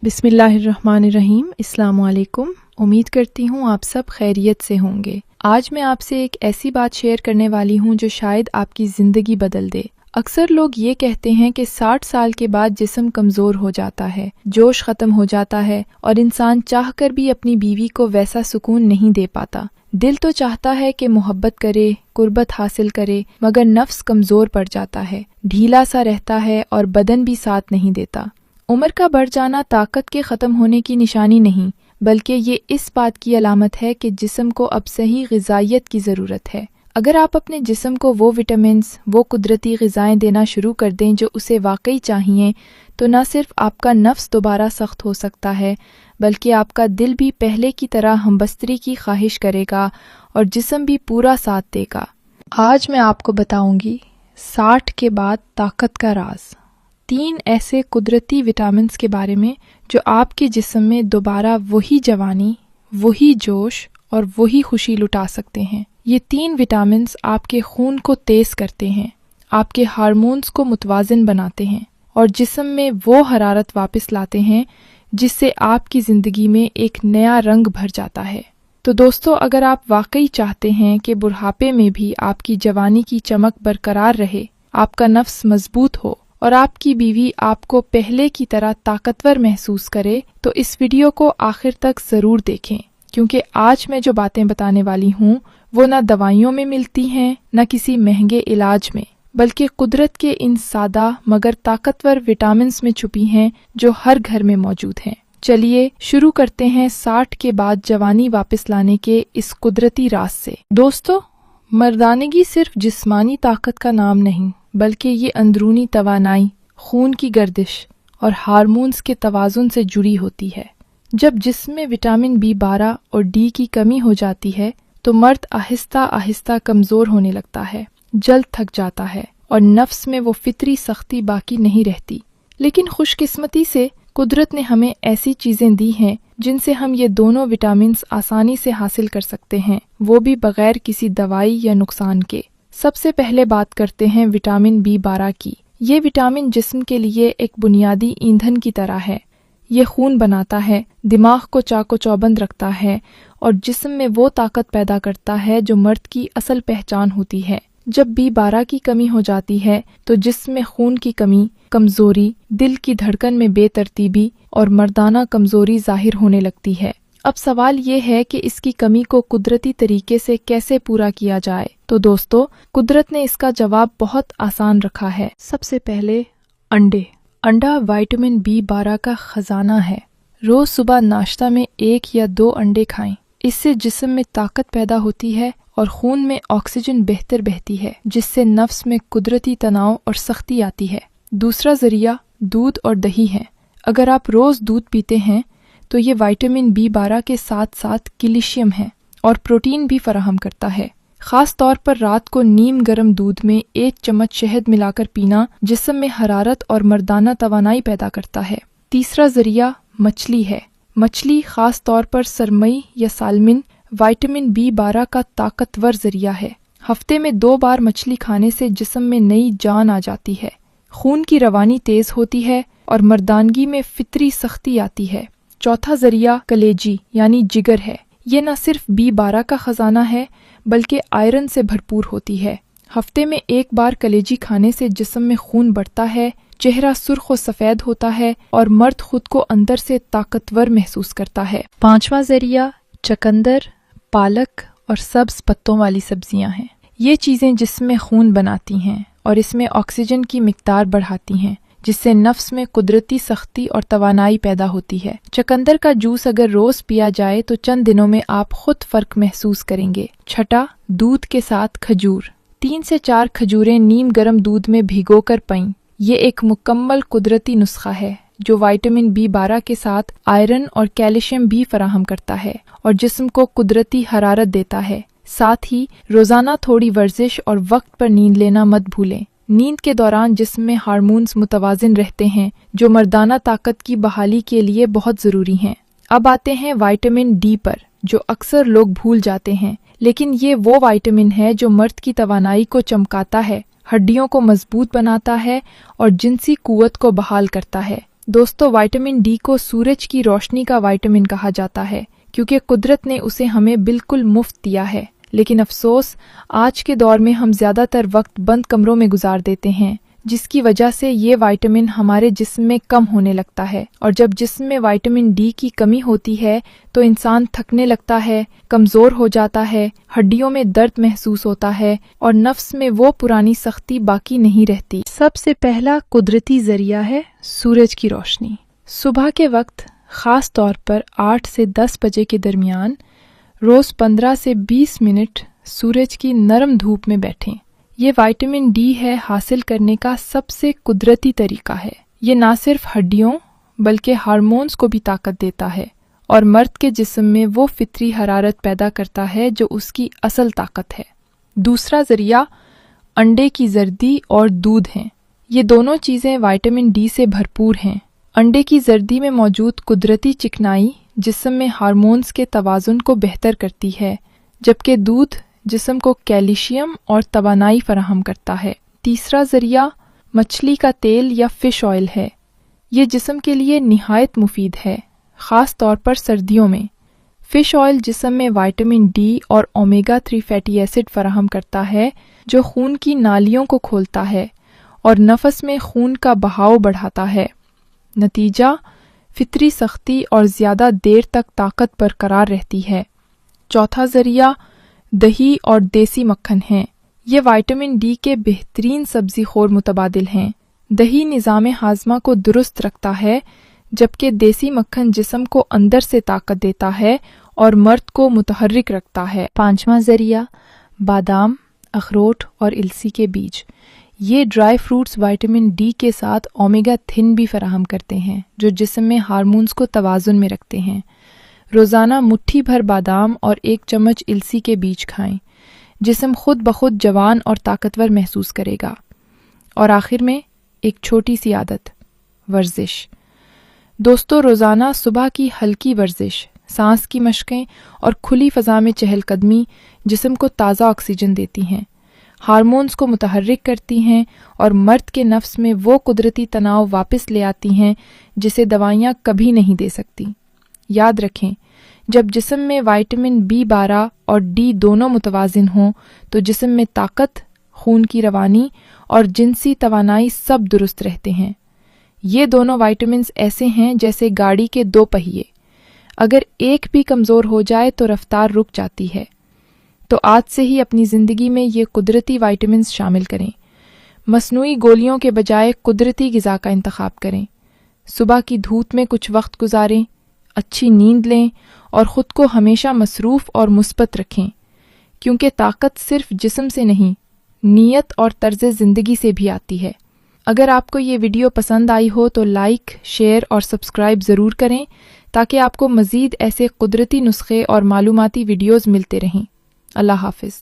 بسم اللہ الرحمن الرحیم۔ السلام علیکم۔ امید کرتی ہوں آپ سب خیریت سے ہوں گے۔ آج میں آپ سے ایک ایسی بات شیئر کرنے والی ہوں جو شاید آپ کی زندگی بدل دے۔ اکثر لوگ یہ کہتے ہیں کہ 60 سال کے بعد جسم کمزور ہو جاتا ہے، جوش ختم ہو جاتا ہے اور انسان چاہ کر بھی اپنی بیوی کو ویسا سکون نہیں دے پاتا۔ دل تو چاہتا ہے کہ محبت کرے، قربت حاصل کرے، مگر نفس کمزور پڑ جاتا ہے، ڈھیلا سا رہتا ہے اور بدن بھی ساتھ نہیں دیتا۔ عمر کا بڑھ جانا طاقت کے ختم ہونے کی نشانی نہیں، بلکہ یہ اس بات کی علامت ہے کہ جسم کو اب صحیح غذائیت کی ضرورت ہے۔ اگر آپ اپنے جسم کو وہ وٹامنز، وہ قدرتی غذائیں دینا شروع کر دیں جو اسے واقعی چاہیے، تو نہ صرف آپ کا نفس دوبارہ سخت ہو سکتا ہے، بلکہ آپ کا دل بھی پہلے کی طرح ہمبستری کی خواہش کرے گا اور جسم بھی پورا ساتھ دے گا۔ آج میں آپ کو بتاؤں گی 60 کے بعد طاقت کا راز، 3 ایسے قدرتی وٹامنز کے بارے میں جو آپ کے جسم میں دوبارہ وہی جوانی، وہی جوش اور وہی خوشی لٹا سکتے ہیں۔ یہ 3 وٹامنز آپ کے خون کو تیز کرتے ہیں، آپ کے ہارمونز کو متوازن بناتے ہیں اور جسم میں وہ حرارت واپس لاتے ہیں جس سے آپ کی زندگی میں ایک نیا رنگ بھر جاتا ہے۔ تو دوستو، اگر آپ واقعی چاہتے ہیں کہ بڑھاپے میں بھی آپ کی جوانی کی چمک برقرار رہے، آپ کا نفس مضبوط ہو اور آپ کی بیوی آپ کو پہلے کی طرح طاقتور محسوس کرے، تو اس ویڈیو کو آخر تک ضرور دیکھیں، کیونکہ آج میں جو باتیں بتانے والی ہوں وہ نہ دوائیوں میں ملتی ہیں، نہ کسی مہنگے علاج میں، بلکہ قدرت کے ان سادہ مگر طاقتور وٹامنز میں چھپی ہیں جو ہر گھر میں موجود ہیں۔ چلیے شروع کرتے ہیں 60 کے بعد جوانی واپس لانے کے اس قدرتی راز سے۔ دوستو، مردانگی صرف جسمانی طاقت کا نام نہیں، بلکہ یہ اندرونی توانائی، خون کی گردش اور ہارمونز کے توازن سے جڑی ہوتی ہے۔ جب جسم میں وٹامن B12 اور D کی کمی ہو جاتی ہے تو مرد آہستہ آہستہ کمزور ہونے لگتا ہے، جلد تھک جاتا ہے اور نفس میں وہ فطری سختی باقی نہیں رہتی۔ لیکن خوش قسمتی سے قدرت نے ہمیں ایسی چیزیں دی ہیں جن سے ہم یہ دونوں وٹامنز آسانی سے حاصل کر سکتے ہیں، وہ بھی بغیر کسی دوائی یا نقصان کے۔ سب سے پہلے بات کرتے ہیں وٹامن B12 کی۔ یہ وٹامن جسم کے لیے ایک بنیادی ایندھن کی طرح ہے۔ یہ خون بناتا ہے، دماغ کو چاق و چوبند رکھتا ہے اور جسم میں وہ طاقت پیدا کرتا ہے جو مرد کی اصل پہچان ہوتی ہے۔ جب B12 کی کمی ہو جاتی ہے تو جسم میں خون کی کمی، کمزوری، دل کی دھڑکن میں بے ترتیبی اور مردانہ کمزوری ظاہر ہونے لگتی ہے۔ اب سوال یہ ہے کہ اس کی کمی کو قدرتی طریقے سے کیسے پورا کیا جائے؟ تو دوستو، قدرت نے اس کا جواب بہت آسان رکھا ہے۔ سب سے پہلے انڈے۔ انڈا وٹامن B12 کا خزانہ ہے۔ روز صبح ناشتہ میں 1 یا 2 انڈے کھائیں۔ اس سے جسم میں طاقت پیدا ہوتی ہے اور خون میں آکسیجن بہتر بہتی ہے، جس سے نفس میں قدرتی تناؤ اور سختی آتی ہے۔ دوسرا ذریعہ دودھ اور دہی ہے۔ اگر آپ روز دودھ پیتے ہیں تو یہ وٹامن B12 کے ساتھ ساتھ کیلشیم ہے اور پروٹین بھی فراہم کرتا ہے۔ خاص طور پر رات کو نیم گرم دودھ میں 1 چمچ شہد ملا کر پینا جسم میں حرارت اور مردانہ توانائی پیدا کرتا ہے۔ تیسرا ذریعہ مچھلی ہے۔ مچھلی، خاص طور پر سرمئی یا سالمن، وٹامن B12 کا طاقتور ذریعہ ہے۔ ہفتے میں 2 بار مچھلی کھانے سے جسم میں نئی جان آ جاتی ہے، خون کی روانی تیز ہوتی ہے اور مردانگی میں فطری سختی آتی ہے۔ چوتھا ذریعہ کلیجی یعنی جگر ہے۔ یہ نہ صرف B12 کا خزانہ ہے بلکہ آئرن سے بھرپور ہوتی ہے۔ ہفتے میں 1 بار کلیجی کھانے سے جسم میں خون بڑھتا ہے، چہرہ سرخ و سفید ہوتا ہے اور مرد خود کو اندر سے طاقتور محسوس کرتا ہے۔ 5واں ذریعہ چقندر، پالک اور سبز پتوں والی سبزیاں ہیں۔ یہ چیزیں جسم میں خون بناتی ہیں اور اس میں آکسیجن کی مقدار بڑھاتی ہیں، جس سے نفس میں قدرتی سختی اور توانائی پیدا ہوتی ہے۔ چقندر کا جوس اگر روز پیا جائے تو چند دنوں میں آپ خود فرق محسوس کریں گے۔ چھٹا، دودھ کے ساتھ کھجور۔ 3 سے 4 کھجوریں نیم گرم دودھ میں بھگو کر پئیں۔ یہ ایک مکمل قدرتی نسخہ ہے جو وٹامن B12 کے ساتھ آئرن اور کیلشیم بھی فراہم کرتا ہے اور جسم کو قدرتی حرارت دیتا ہے۔ ساتھ ہی روزانہ تھوڑی ورزش اور وقت پر نیند لینا مت بھولیں۔ نیند کے دوران جسم میں ہارمونز متوازن رہتے ہیں جو مردانہ طاقت کی بحالی کے لیے بہت ضروری ہیں۔ اب آتے ہیں وٹامن D پر، جو اکثر لوگ بھول جاتے ہیں، لیکن یہ وہ وٹامن ہے جو مرد کی توانائی کو چمکاتا ہے، ہڈیوں کو مضبوط بناتا ہے اور جنسی قوت کو بحال کرتا ہے۔ دوستو وائٹامن ڈی کو سورج کی روشنی کا وائٹامن کہا جاتا ہے کیونکہ قدرت نے اسے ہمیں بالکل مفت دیا ہے، لیکن افسوس آج کے دور میں ہم زیادہ تر وقت بند کمروں میں گزار دیتے ہیں، جس کی وجہ سے یہ وائٹامن ہمارے جسم میں کم ہونے لگتا ہے، اور جب جسم میں وائٹامن ڈی کی کمی ہوتی ہے تو انسان تھکنے لگتا ہے، کمزور ہو جاتا ہے، ہڈیوں میں درد محسوس ہوتا ہے اور نفس میں وہ پرانی سختی باقی نہیں رہتی۔ سب سے پہلا قدرتی ذریعہ ہے سورج کی روشنی۔ صبح کے وقت خاص طور پر 8 سے 10 بجے کے درمیان روز 15 سے 20 منٹ سورج کی نرم دھوپ میں بیٹھیں۔ یہ وائٹامن ڈی ہے حاصل کرنے کا سب سے قدرتی طریقہ ہے۔ یہ نہ صرف ہڈیوں بلکہ ہارمونز کو بھی طاقت دیتا ہے اور مرد کے جسم میں وہ فطری حرارت پیدا کرتا ہے جو اس کی اصل طاقت ہے۔ دوسرا ذریعہ انڈے کی زردی اور دودھ ہیں۔ یہ دونوں چیزیں وائٹامن ڈی سے بھرپور ہیں۔ انڈے کی زردی میں موجود قدرتی چکنائی جسم میں ہارمونز کے توازن کو بہتر کرتی ہے، جبکہ دودھ جسم کو کیلشیم اور توانائی فراہم کرتا ہے۔ تیسرا ذریعہ مچھلی کا تیل یا فش آئل ہے۔ یہ جسم کے لیے نہایت مفید ہے، خاص طور پر سردیوں میں۔ فش آئل جسم میں وائٹامن ڈی اور اومیگا 3 فیٹی ایسڈ فراہم کرتا ہے جو خون کی نالیوں کو کھولتا ہے اور نفس میں خون کا بہاؤ بڑھاتا ہے۔ نتیجہ فطری سختی اور زیادہ دیر تک طاقت برقرار رہتی ہے۔ چوتھا ذریعہ دہی اور دیسی مکھن ہیں۔ یہ وائٹامن ڈی کے بہترین سبزی خور متبادل ہیں۔ دہی نظام ہاضمہ کو درست رکھتا ہے، جبکہ دیسی مکھن جسم کو اندر سے طاقت دیتا ہے اور مرد کو متحرک رکھتا ہے۔ پانچواں ذریعہ بادام، اخروٹ اور السی کے بیج۔ یہ ڈرائی فروٹس وائٹامن ڈی کے ساتھ اومیگا 3 بھی فراہم کرتے ہیں جو جسم میں ہارمونز کو توازن میں رکھتے ہیں۔ روزانہ مٹھی بھر بادام اور 1 چمچ السی کے بیج کھائیں۔ جسم خود بخود جوان اور طاقتور محسوس کرے گا۔ اور آخر میں ایک چھوٹی سی عادت، ورزش۔ دوستو روزانہ صبح کی ہلکی ورزش، سانس کی مشقیں اور کھلی فضا میں چہل قدمی جسم کو تازہ آکسیجن دیتی ہیں، ہارمونز کو متحرک کرتی ہیں اور مرد کے نفس میں وہ قدرتی تناؤ واپس لے آتی ہیں جسے دوائیاں کبھی نہیں دے سکتی۔ یاد رکھیں، جب جسم میں وائٹامن B12 اور ڈی دونوں متوازن ہوں تو جسم میں طاقت، خون کی روانی اور جنسی توانائی سب درست رہتے ہیں۔ یہ دونوں وائٹامنز ایسے ہیں جیسے گاڑی کے 2 پہیے، اگر ایک بھی کمزور ہو جائے تو رفتار رک جاتی ہے۔ تو آج سے ہی اپنی زندگی میں یہ قدرتی وائٹامنز شامل کریں۔ مصنوعی گولیوں کے بجائے قدرتی غذا کا انتخاب کریں۔ صبح کی دھوپ میں کچھ وقت گزاریں، اچھی نیند لیں اور خود کو ہمیشہ مصروف اور مثبت رکھیں، کیونکہ طاقت صرف جسم سے نہیں، نیت اور طرز زندگی سے بھی آتی ہے۔ اگر آپ کو یہ ویڈیو پسند آئی ہو تو لائک، شیئر اور سبسکرائب ضرور کریں تاکہ آپ کو مزید ایسے قدرتی نسخے اور معلوماتی ویڈیوز ملتے رہیں۔ اللہ حافظ۔